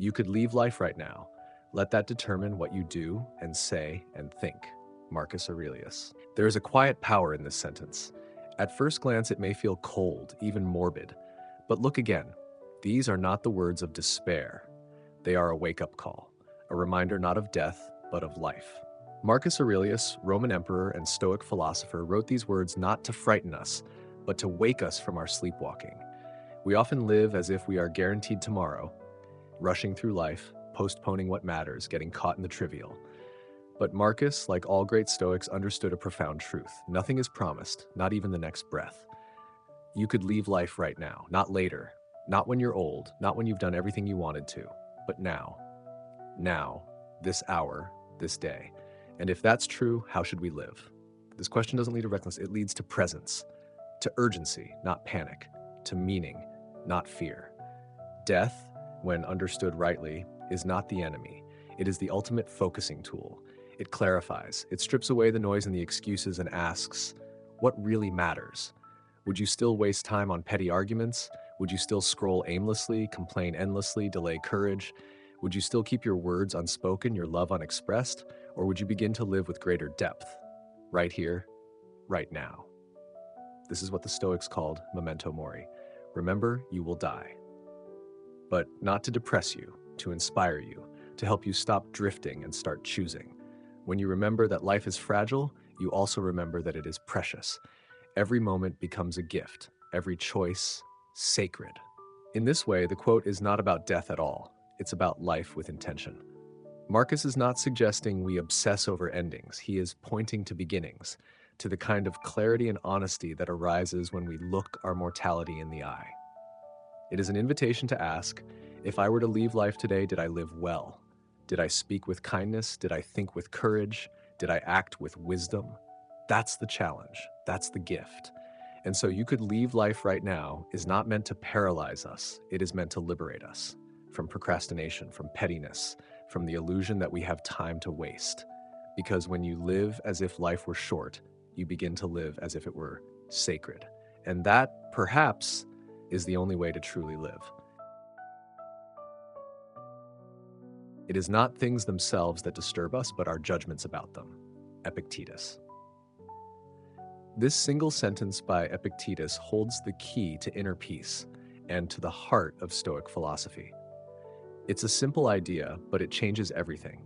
You could leave life right now. Let that determine what you do and say and think. Marcus Aurelius. There is a quiet power in this sentence. At first glance, it may feel cold, even morbid. But look again. These are not the words of despair. They are a wake-up call, a reminder not of death, but of life. Marcus Aurelius, Roman emperor and Stoic philosopher, wrote these words not to frighten us, but to wake us from our sleepwalking. We often live as if we are guaranteed tomorrow, rushing through life, postponing what matters, getting caught in the trivial. But Marcus, like all great Stoics, understood a profound truth. Nothing is promised, not even the next breath. You could leave life right now, not later, not when you're old, not when you've done everything you wanted to, but now. Now, this hour, this day. And if that's true, how should we live? This question doesn't lead to recklessness, it leads to presence, to urgency, not panic, to meaning, not fear. Death, when understood rightly, is not the enemy. It is the ultimate focusing tool. It clarifies, it strips away the noise and the excuses and asks, what really matters? Would you still waste time on petty arguments? Would you still scroll aimlessly, complain endlessly, delay courage? Would you still keep your words unspoken, your love unexpressed? Or would you begin to live with greater depth? Right here, right now. This is what the Stoics called memento mori. Remember, you will die. But not to depress you, to inspire you, to help you stop drifting and start choosing. When you remember that life is fragile, you also remember that it is precious. Every moment becomes a gift, every choice sacred. In this way, the quote is not about death at all. It's about life with intention. Marcus is not suggesting we obsess over endings. He is pointing to beginnings, to the kind of clarity and honesty that arises when we look our mortality in the eye. It is an invitation to ask, if I were to leave life today, did I live well? Did I speak with kindness? Did I think with courage? Did I act with wisdom? That's the challenge. That's the gift. And so you could leave life right now is not meant to paralyze us. It is meant to liberate us from procrastination, from pettiness, from the illusion that we have time to waste. Because when you live as if life were short, you begin to live as if it were sacred. And that, perhaps, is the only way to truly live. It is not things themselves that disturb us, but our judgments about them. Epictetus. This single sentence by Epictetus holds the key to inner peace and to the heart of Stoic philosophy. It's a simple idea, but it changes everything.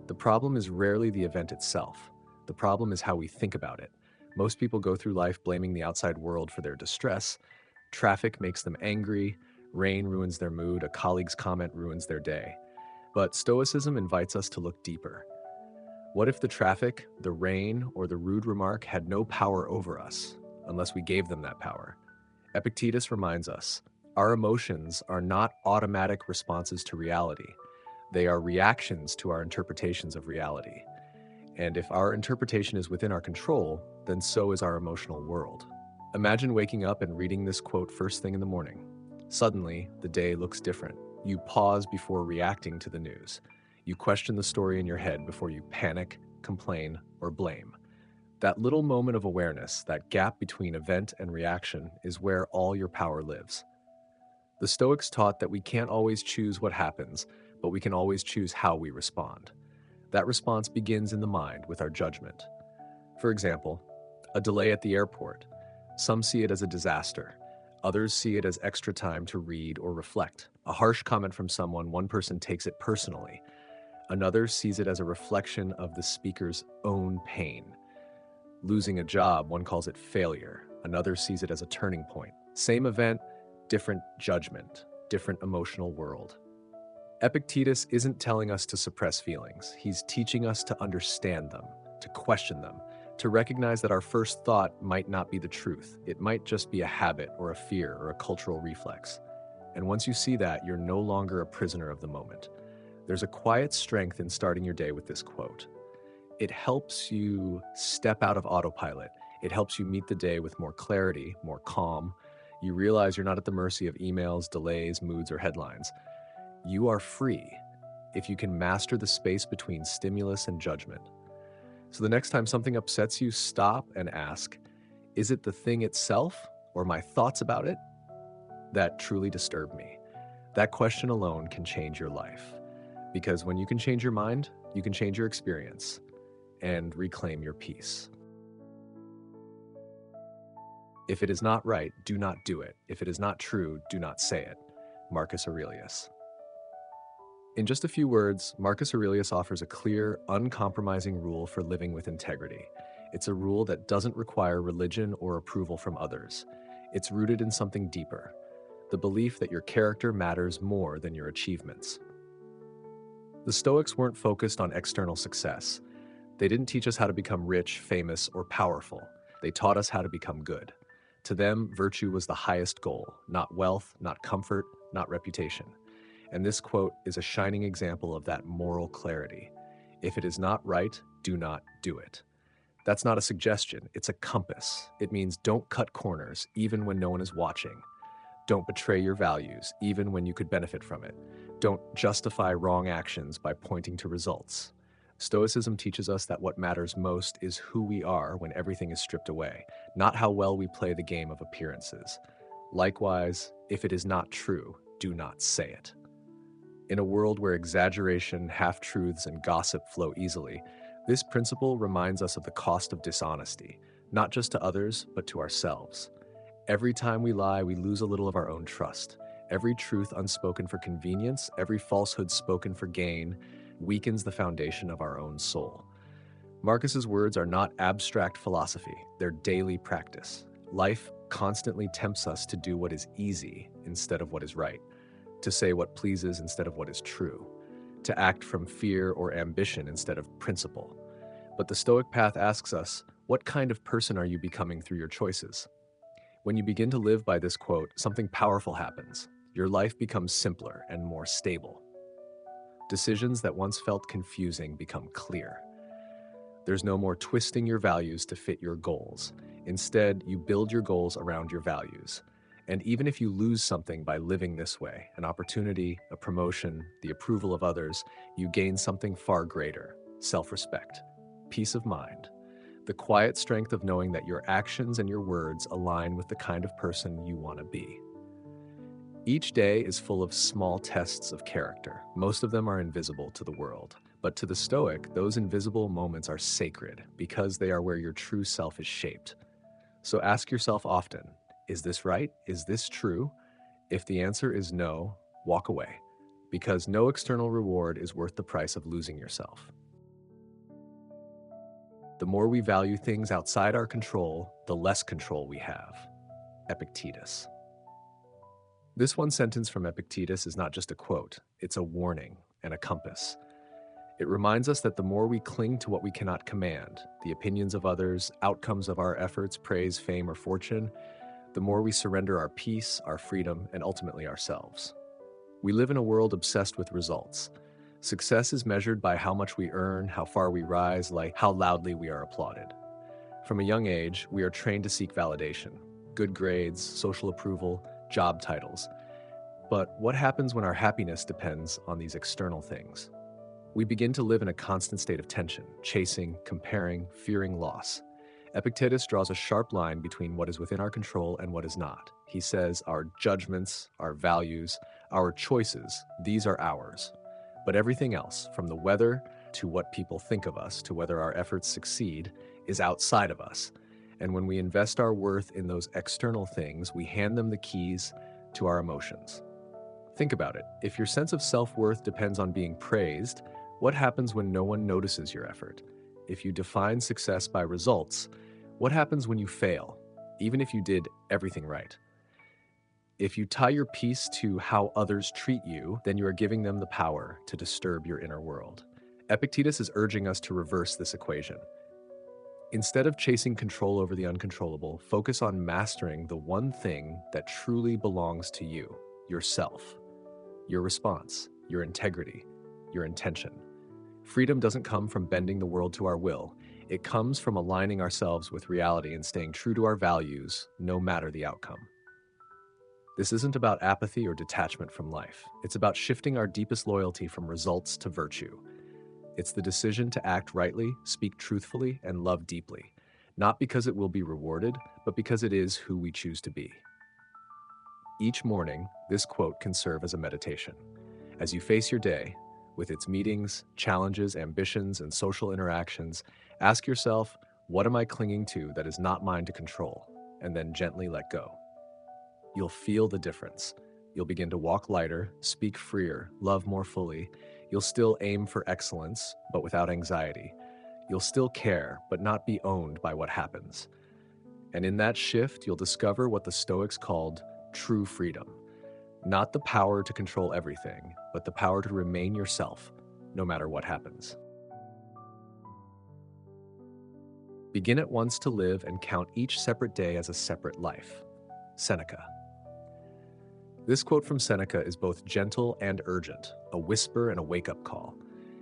The problem is rarely the event itself. The problem is how we think about it. Most people go through life blaming the outside world for their distress. Traffic makes them angry, rain ruins their mood, a colleague's comment ruins their day. But Stoicism invites us to look deeper. What if the traffic, the rain, or the rude remark had no power over us, unless we gave them that power? Epictetus reminds us, our emotions are not automatic responses to reality. They are reactions to our interpretations of reality. And if our interpretation is within our control, then so is our emotional world. Imagine waking up and reading this quote first thing in the morning. Suddenly, the day looks different. You pause before reacting to the news. You question the story in your head before you panic, complain, or blame. That little moment of awareness, that gap between event and reaction, is where all your power lives. The Stoics taught that we can't always choose what happens, but we can always choose how we respond. That response begins in the mind with our judgment. For example, a delay at the airport. Some see it as a disaster. Others see it as extra time to read or reflect. A harsh comment from someone, one person takes it personally. Another sees it as a reflection of the speaker's own pain. Losing a job, one calls it failure. Another sees it as a turning point. Same event, different judgment, different emotional world. Epictetus isn't telling us to suppress feelings. He's teaching us to understand them, to question them, to recognize that our first thought might not be the truth. It might just be a habit or a fear or a cultural reflex. And once you see that, you're no longer a prisoner of the moment. There's a quiet strength in starting your day with this quote. It helps you step out of autopilot. It helps you meet the day with more clarity, more calm. You realize you're not at the mercy of emails, delays, moods, or headlines. You are free if you can master the space between stimulus and judgment. So the next time something upsets you, stop and ask, is it the thing itself or my thoughts about it that truly disturb me? That question alone can change your life. Because when you can change your mind, you can change your experience and reclaim your peace. If it is not right, do not do it. If it is not true, do not say it. Marcus Aurelius. In just a few words, Marcus Aurelius offers a clear, uncompromising rule for living with integrity. It's a rule that doesn't require religion or approval from others. It's rooted in something deeper, the belief that your character matters more than your achievements. The Stoics weren't focused on external success. They didn't teach us how to become rich, famous, or powerful. They taught us how to become good. To them, virtue was the highest goal, not wealth, not comfort, not reputation. And this quote is a shining example of that moral clarity. If it is not right, do not do it. That's not a suggestion, it's a compass. It means don't cut corners, even when no one is watching. Don't betray your values, even when you could benefit from it. Don't justify wrong actions by pointing to results. Stoicism teaches us that what matters most is who we are when everything is stripped away, not how well we play the game of appearances. Likewise, if it is not true, do not say it. In a world where exaggeration, half-truths, and gossip flow easily, this principle reminds us of the cost of dishonesty, not just to others, but to ourselves. Every time we lie, we lose a little of our own trust. Every truth unspoken for convenience, every falsehood spoken for gain, weakens the foundation of our own soul. Marcus's words are not abstract philosophy, they're daily practice. Life constantly tempts us to do what is easy instead of what is right, to say what pleases instead of what is true, to act from fear or ambition instead of principle. But the Stoic path asks us, what kind of person are you becoming through your choices? When you begin to live by this quote, something powerful happens. Your life becomes simpler and more stable. Decisions that once felt confusing become clear. There's no more twisting your values to fit your goals. Instead, you build your goals around your values. And even if you lose something by living this way, an opportunity, a promotion, the approval of others, you gain something far greater: self-respect, peace of mind, the quiet strength of knowing that your actions and your words align with the kind of person you want to be. Each day is full of small tests of character. Most of them are invisible to the world. But to the Stoic, those invisible moments are sacred because they are where your true self is shaped. So ask yourself often, is this right? Is this true? If the answer is no, walk away, because no external reward is worth the price of losing yourself. The more we value things outside our control, the less control we have. Epictetus. This one sentence from Epictetus is not just a quote, it's a warning and a compass. It reminds us that the more we cling to what we cannot command, the opinions of others, outcomes of our efforts, praise, fame, or fortune, the more we surrender our peace, our freedom, and ultimately ourselves. We live in a world obsessed with results. Success is measured by how much we earn, how far we rise, like how loudly we are applauded. From a young age, we are trained to seek validation, good grades, social approval, job titles. But what happens when our happiness depends on these external things? We begin to live in a constant state of tension, chasing, comparing, fearing loss. Epictetus draws a sharp line between what is within our control and what is not. He says our judgments, our values, our choices, these are ours. But everything else, from the weather to what people think of us, to whether our efforts succeed, is outside of us. And when we invest our worth in those external things, we hand them the keys to our emotions. Think about it. If your sense of self-worth depends on being praised, what happens when no one notices your effort? If you define success by results, what happens when you fail, even if you did everything right? If you tie your peace to how others treat you, then you are giving them the power to disturb your inner world. Epictetus is urging us to reverse this equation. Instead of chasing control over the uncontrollable, focus on mastering the one thing that truly belongs to you, yourself, your response, your integrity, your intention. Freedom doesn't come from bending the world to our will. It comes from aligning ourselves with reality and staying true to our values, no matter the outcome. This isn't about apathy or detachment from life. It's about shifting our deepest loyalty from results to virtue. It's the decision to act rightly, speak truthfully, and love deeply, not because it will be rewarded, but because it is who we choose to be. Each morning, this quote can serve as a meditation. As you face your day, with its meetings, challenges, ambitions, and social interactions, ask yourself, what am I clinging to that is not mine to control? And then gently let go. You'll feel the difference. You'll begin to walk lighter, speak freer, love more fully. You'll still aim for excellence, but without anxiety. You'll still care, but not be owned by what happens. And in that shift, you'll discover what the Stoics called true freedom. Not the power to control everything, but the power to remain yourself, no matter what happens. Begin at once to live and count each separate day as a separate life. Seneca. This quote from Seneca is both gentle and urgent, a whisper and a wake-up call.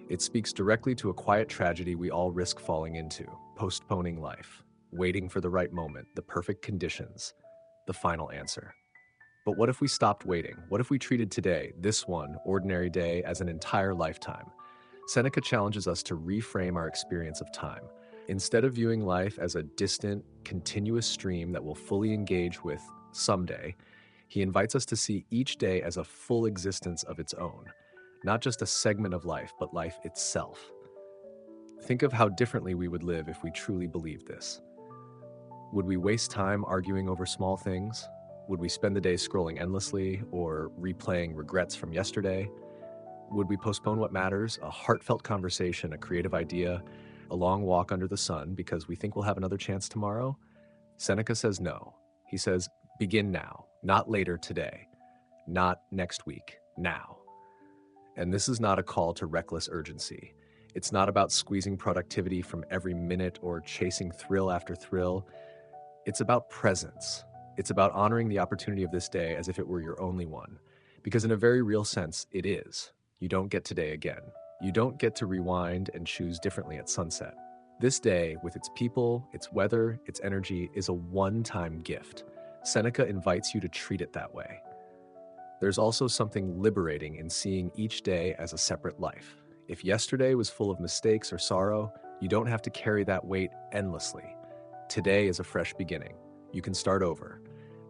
It speaks directly to a quiet tragedy we all risk falling into, postponing life, waiting for the right moment, the perfect conditions, the final answer. But what if we stopped waiting? What if we treated today, this one ordinary day, as an entire lifetime? Seneca challenges us to reframe our experience of time. Instead of viewing life as a distant, continuous stream that we'll fully engage with someday, he invites us to see each day as a full existence of its own, not just a segment of life, but life itself. Think of how differently we would live if we truly believed this. Would we waste time arguing over small things? Would we spend the day scrolling endlessly or replaying regrets from yesterday? Would we postpone what matters, a heartfelt conversation, a creative idea, a long walk under the sun because we think we'll have another chance tomorrow? Seneca says no. He says, begin now, not later today, not next week, now. And this is not a call to reckless urgency. It's not about squeezing productivity from every minute or chasing thrill after thrill. It's about presence. It's about honoring the opportunity of this day as if it were your only one. Because in a very real sense, it is. You don't get today again. You don't get to rewind and choose differently at sunset. This day, with its people, its weather, its energy, is a one-time gift. Seneca invites you to treat it that way. There's also something liberating in seeing each day as a separate life. If yesterday was full of mistakes or sorrow, you don't have to carry that weight endlessly. Today is a fresh beginning. You can start over.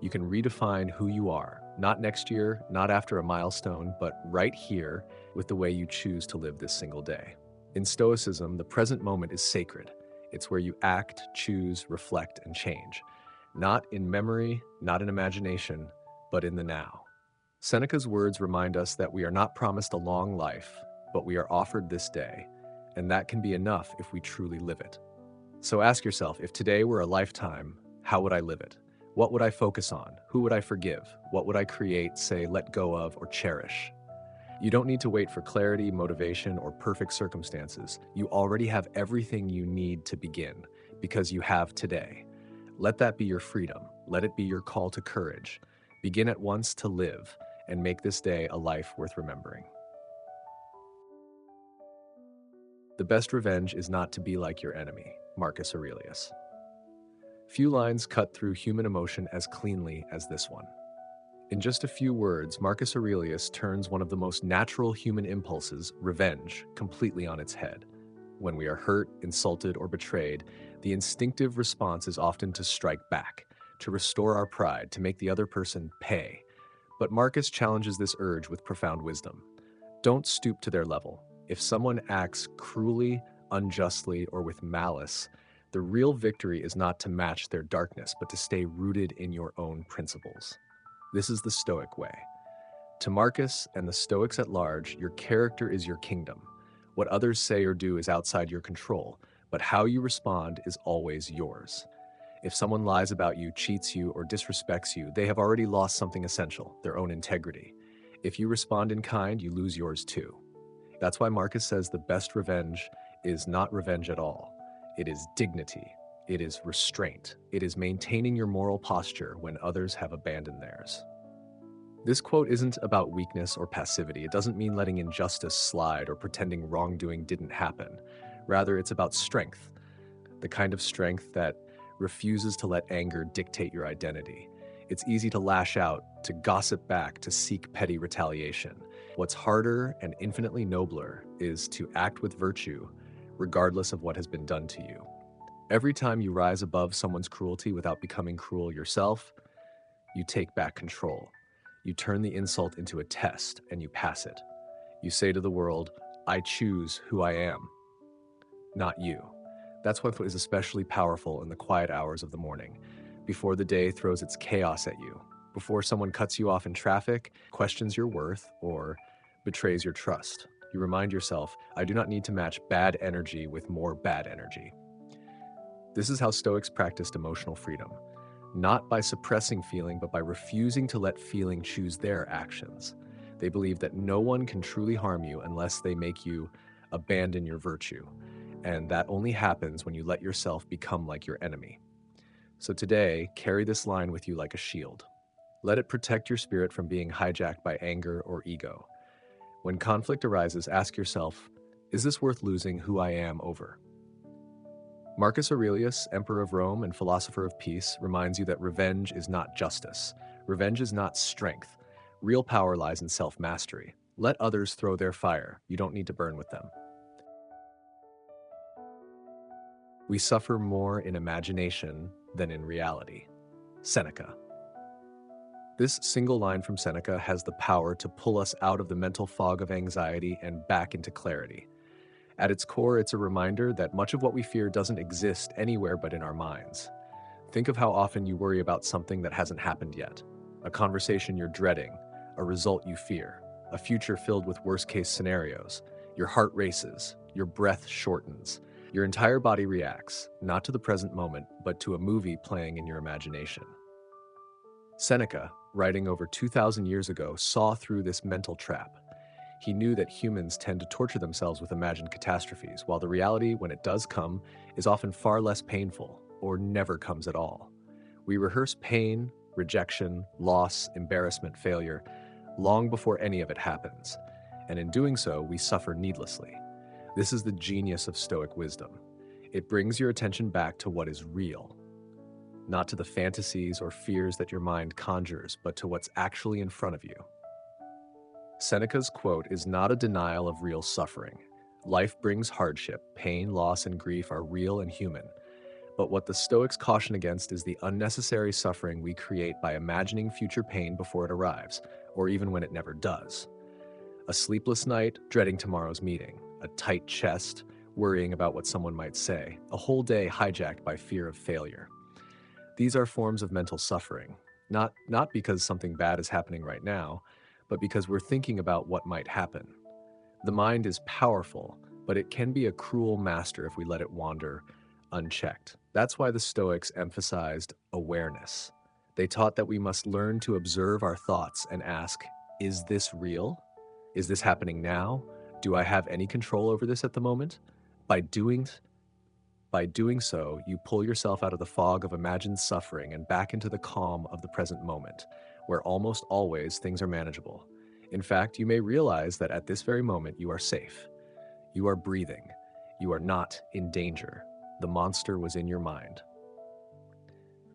You can redefine who you are, not next year, not after a milestone, but right here with the way you choose to live this single day. In Stoicism, the present moment is sacred. It's where you act, choose, reflect, and change. Not in memory, not in imagination, but in the now. Seneca's words remind us that we are not promised a long life, but we are offered this day, and that can be enough if we truly live it. So ask yourself, if today were a lifetime, how would I live it? What would I focus on? Who would I forgive? What would I create, say, let go of, or cherish? You don't need to wait for clarity, motivation, or perfect circumstances. You already have everything you need to begin, because you have today. Let that be your freedom. Let it be your call to courage. Begin at once to live, and make this day a life worth remembering. The best revenge is not to be like your enemy. Marcus Aurelius. Few lines cut through human emotion as cleanly as this one. In just a few words, Marcus Aurelius turns one of the most natural human impulses, revenge, completely on its head. When we are hurt, insulted, or betrayed, the instinctive response is often to strike back, to restore our pride, to make the other person pay. But Marcus challenges this urge with profound wisdom. Don't stoop to their level. If someone acts cruelly, unjustly, or with malice, the real victory is not to match their darkness, but to stay rooted in your own principles. This is the Stoic way. To Marcus and the Stoics at large, your character is your kingdom. What others say or do is outside your control, but how you respond is always yours. If someone lies about you, cheats you, or disrespects you, they have already lost something essential, their own integrity. If you respond in kind, you lose yours too. That's why Marcus says the best revenge is not revenge at all. It is dignity. It is restraint. It is maintaining your moral posture when others have abandoned theirs. This quote isn't about weakness or passivity. It doesn't mean letting injustice slide or pretending wrongdoing didn't happen. Rather, it's about strength, the kind of strength that refuses to let anger dictate your identity. It's easy to lash out, to gossip back, to seek petty retaliation. What's harder and infinitely nobler is to act with virtue, regardless of what has been done to you. Every time you rise above someone's cruelty without becoming cruel yourself, you take back control. You turn the insult into a test and you pass it. You say to the world, I choose who I am, not you. That's what is especially powerful in the quiet hours of the morning, before the day throws its chaos at you, before someone cuts you off in traffic, questions your worth, or betrays your trust. You remind yourself, I do not need to match bad energy with more bad energy. This is how Stoics practiced emotional freedom, not by suppressing feeling, but by refusing to let feeling choose their actions. They believe that no one can truly harm you unless they make you abandon your virtue, and that only happens when you let yourself become like your enemy. So today, carry this line with you like a shield. Let it protect your spirit from being hijacked by anger or ego. When conflict arises, ask yourself, is this worth losing who I am over? Marcus Aurelius, Emperor of Rome and philosopher of peace, reminds you that revenge is not justice. Revenge is not strength. Real power lies in self-mastery. Let others throw their fire. You don't need to burn with them. We suffer more in imagination than in reality. Seneca. This single line from Seneca has the power to pull us out of the mental fog of anxiety and back into clarity. At its core, it's a reminder that much of what we fear doesn't exist anywhere but in our minds. Think of how often you worry about something that hasn't happened yet, a conversation you're dreading, a result you fear, a future filled with worst-case scenarios. Your heart races, your breath shortens, your entire body reacts, not to the present moment, but to a movie playing in your imagination. Seneca, writing over 2,000 years ago, saw through this mental trap. He knew that humans tend to torture themselves with imagined catastrophes, while the reality, when it does come, is often far less painful, or never comes at all. We rehearse pain, rejection, loss, embarrassment, failure, long before any of it happens, and in doing so, we suffer needlessly. This is the genius of Stoic wisdom. It brings your attention back to what is real, not to the fantasies or fears that your mind conjures, but to what's actually in front of you. Seneca's quote is not a denial of real suffering. Life brings hardship, pain, loss, and grief are real and human. But what the Stoics caution against is the unnecessary suffering we create by imagining future pain before it arrives, or even when it never does. A sleepless night, dreading tomorrow's meeting. A tight chest, worrying about what someone might say. A whole day hijacked by fear of failure. These are forms of mental suffering, not because something bad is happening right now, but because we're thinking about what might happen. The mind is powerful, but it can be a cruel master if we let it wander unchecked. That's why the Stoics emphasized awareness. They taught that we must learn to observe our thoughts and ask, is this real? Is this happening now? Do I have any control over this at the moment? By doing so, you pull yourself out of the fog of imagined suffering and back into the calm of the present moment, where almost always things are manageable. In fact, you may realize that at this very moment you are safe. You are breathing. You are not in danger. The monster was in your mind.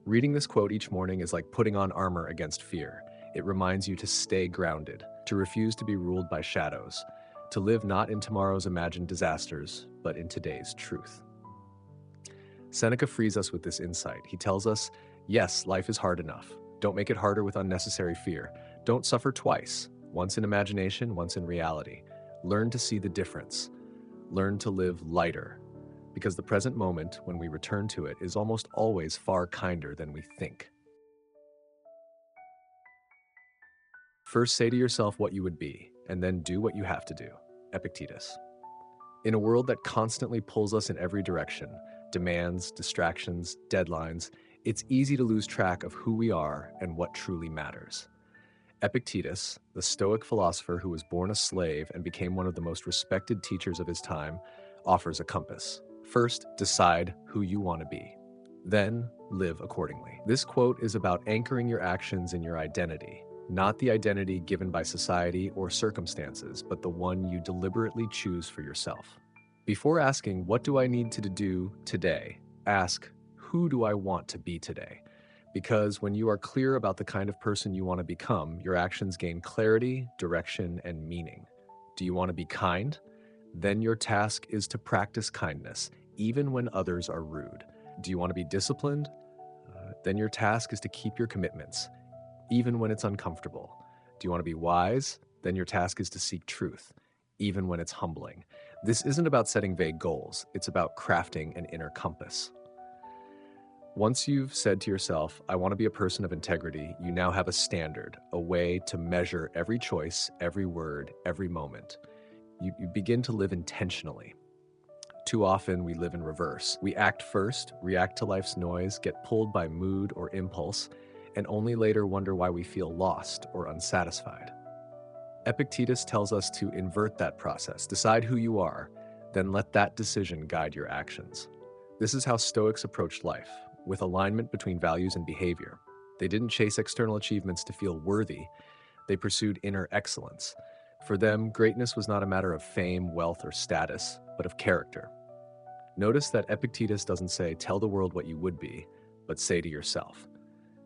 Reading this quote each morning is like putting on armor against fear. It reminds you to stay grounded, to refuse to be ruled by shadows, to live not in tomorrow's imagined disasters, but in today's truth. Seneca frees us with this insight. He tells us, yes, life is hard enough. Don't make it harder with unnecessary fear. Don't suffer twice, once in imagination, once in reality. Learn to see the difference. Learn to live lighter, because the present moment, when we return to it, is almost always far kinder than we think. First, say to yourself what you would be, and then do what you have to do. Epictetus. In a world that constantly pulls us in every direction, demands, distractions, deadlines, it's easy to lose track of who we are and what truly matters. Epictetus, the Stoic philosopher who was born a slave and became one of the most respected teachers of his time, offers a compass. First, decide who you want to be. Then, live accordingly. This quote is about anchoring your actions in your identity, not the identity given by society or circumstances, but the one you deliberately choose for yourself. Before asking, what do I need to do today? Ask, who do I want to be today? Because when you are clear about the kind of person you want to become, your actions gain clarity, direction, and meaning. Do you want to be kind? Then your task is to practice kindness, even when others are rude. Do you want to be disciplined? Then your task is to keep your commitments, even when it's uncomfortable. Do you want to be wise? Then your task is to seek truth, even when it's humbling. This isn't about setting vague goals, it's about crafting an inner compass. Once you've said to yourself, I want to be a person of integrity, you now have a standard, a way to measure every choice, every word, every moment. You begin to live intentionally. Too often we live in reverse. We act first, react to life's noise, get pulled by mood or impulse, and only later wonder why we feel lost or unsatisfied. Epictetus tells us to invert that process, decide who you are, then let that decision guide your actions. This is how Stoics approached life, with alignment between values and behavior. They didn't chase external achievements to feel worthy, they pursued inner excellence. For them, greatness was not a matter of fame, wealth, or status, but of character. Notice that Epictetus doesn't say, tell the world what you would be, but say to yourself.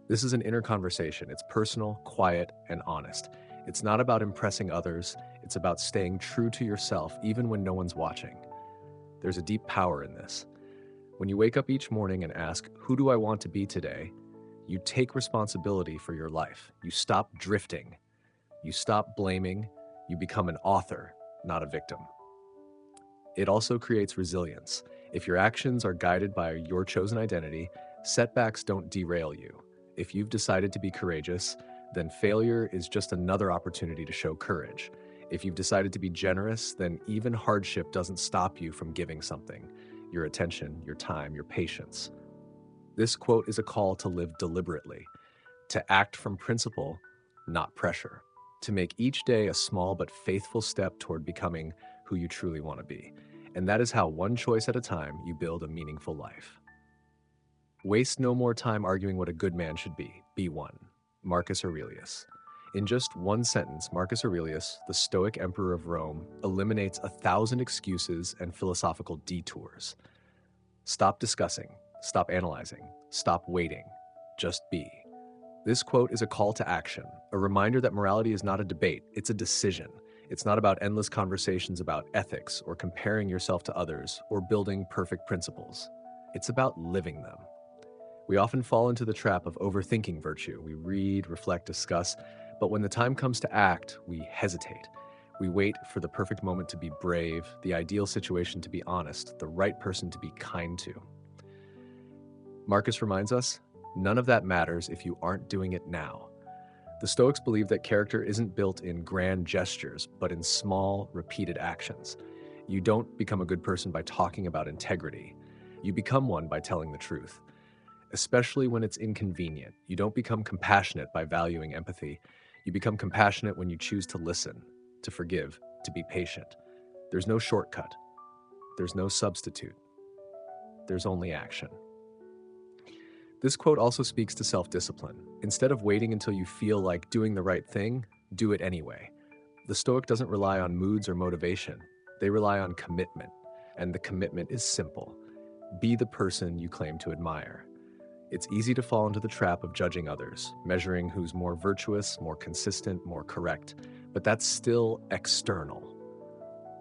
This is an inner conversation. It's personal, quiet, and honest. It's not about impressing others. It's about staying true to yourself, even when no one's watching. There's a deep power in this. When you wake up each morning and ask, who do I want to be today? You take responsibility for your life. You stop drifting. You stop blaming. You become an author, not a victim. It also creates resilience. If your actions are guided by your chosen identity, setbacks don't derail you. If you've decided to be courageous, then failure is just another opportunity to show courage. If you've decided to be generous, then even hardship doesn't stop you from giving something: your attention, your time, your patience. This quote is a call to live deliberately, to act from principle, not pressure, to make each day a small but faithful step toward becoming who you truly want to be. And that is how, one choice at a time, you build a meaningful life. Waste no more time arguing what a good man should be. Be one. Marcus Aurelius. In just one sentence, Marcus Aurelius, the Stoic emperor of Rome, eliminates 1,000 excuses and philosophical detours. Stop discussing, stop analyzing, stop waiting, just be. This quote is a call to action, a reminder that morality is not a debate, it's a decision. It's not about endless conversations about ethics or comparing yourself to others or building perfect principles. It's about living them. We often fall into the trap of overthinking virtue. We read, reflect, discuss, but when the time comes to act, we hesitate. We wait for the perfect moment to be brave, the ideal situation to be honest, the right person to be kind to. Marcus reminds us, none of that matters if you aren't doing it now. The Stoics believe that character isn't built in grand gestures, but in small, repeated actions. You don't become a good person by talking about integrity. You become one by telling the truth. Especially when it's inconvenient. You don't become compassionate by valuing empathy. You become compassionate when you choose to listen, to forgive, to be patient. There's no shortcut. There's no substitute. There's only action. This quote also speaks to self-discipline. Instead of waiting until you feel like doing the right thing, do it anyway. The Stoic doesn't rely on moods or motivation. They rely on commitment. And the commitment is simple. Be the person you claim to admire. It's easy to fall into the trap of judging others, measuring who's more virtuous, more consistent, more correct, but that's still external.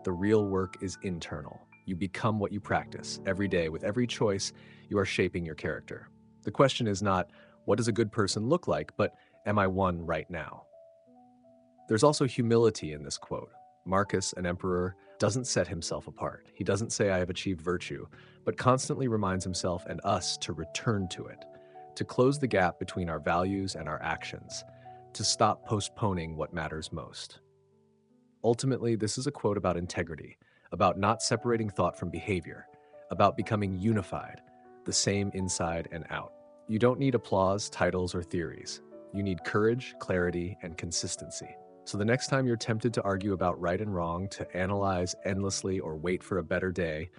The real work is internal. You become what you practice. Every day, with every choice, you are shaping your character. The question is not, what does a good person look like, but am I one right now? There's also humility in this quote. Marcus, an emperor, doesn't set himself apart. He doesn't say, I have achieved virtue, but constantly reminds himself and us to return to it, to close the gap between our values and our actions, to stop postponing what matters most. Ultimately, this is a quote about integrity, about not separating thought from behavior, about becoming unified, the same inside and out. You don't need applause, titles, or theories. You need courage, clarity, and consistency. So the next time you're tempted to argue about right and wrong, to analyze endlessly, or wait for a better day,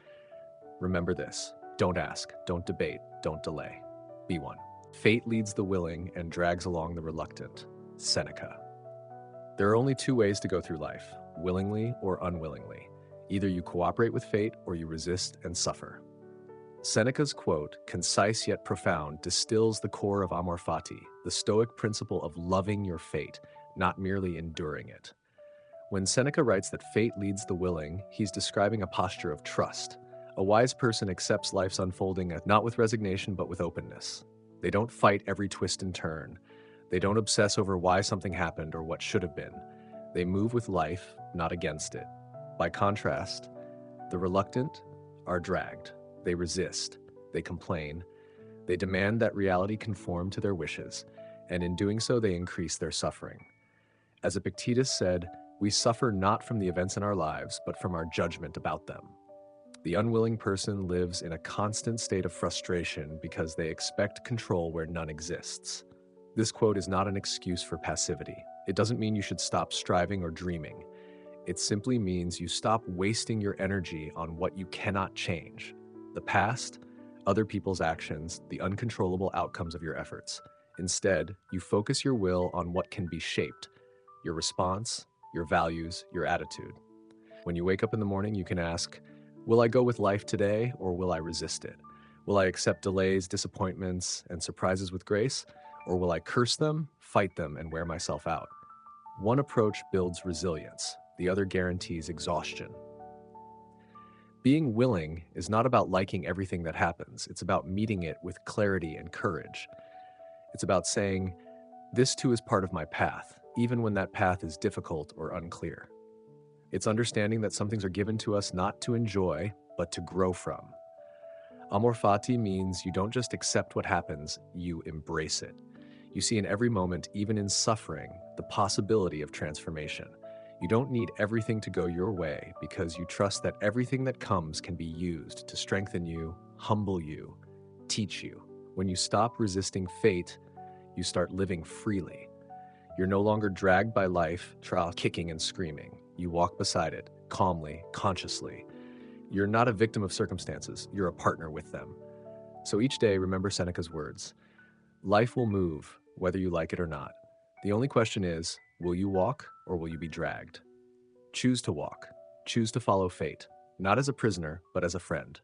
remember this. Don't ask, don't debate, don't delay. Be one. Fate leads the willing and drags along the reluctant. Seneca. There are only two ways to go through life, willingly or unwillingly. Either you cooperate with fate or you resist and suffer. Seneca's quote, concise yet profound, distills the core of amor fati, the Stoic principle of loving your fate, not merely enduring it. When Seneca writes that fate leads the willing, he's describing a posture of trust. A wise person accepts life's unfolding not with resignation but with openness. They don't fight every twist and turn. They don't obsess over why something happened or what should have been. They move with life, not against it. By contrast, the reluctant are dragged. They resist. They complain. They demand that reality conform to their wishes, and in doing so, they increase their suffering. As Epictetus said, we suffer not from the events in our lives, but from our judgment about them. The unwilling person lives in a constant state of frustration because they expect control where none exists. This quote is not an excuse for passivity. It doesn't mean you should stop striving or dreaming. It simply means you stop wasting your energy on what you cannot change: the past, other people's actions, the uncontrollable outcomes of your efforts. Instead, you focus your will on what can be shaped: your response, your values, your attitude. When you wake up in the morning, you can ask, will I go with life today or will I resist it? Will I accept delays, disappointments, and surprises with grace? Or will I curse them, fight them, and wear myself out? One approach builds resilience, the other guarantees exhaustion. Being willing is not about liking everything that happens. It's about meeting it with clarity and courage. It's about saying, this too is part of my path, even when that path is difficult or unclear. It's understanding that some things are given to us not to enjoy, but to grow from. Amor fati means you don't just accept what happens, you embrace it. You see in every moment, even in suffering, the possibility of transformation. You don't need everything to go your way because you trust that everything that comes can be used to strengthen you, humble you, teach you. When you stop resisting fate, you start living freely. You're no longer dragged by life, kicking and screaming. You walk beside it, calmly, consciously. You're not a victim of circumstances, you're a partner with them. So each day, remember Seneca's words. Life will move, whether you like it or not. The only question is, will you walk or will you be dragged? Choose to walk. Choose to follow fate, not as a prisoner, but as a friend.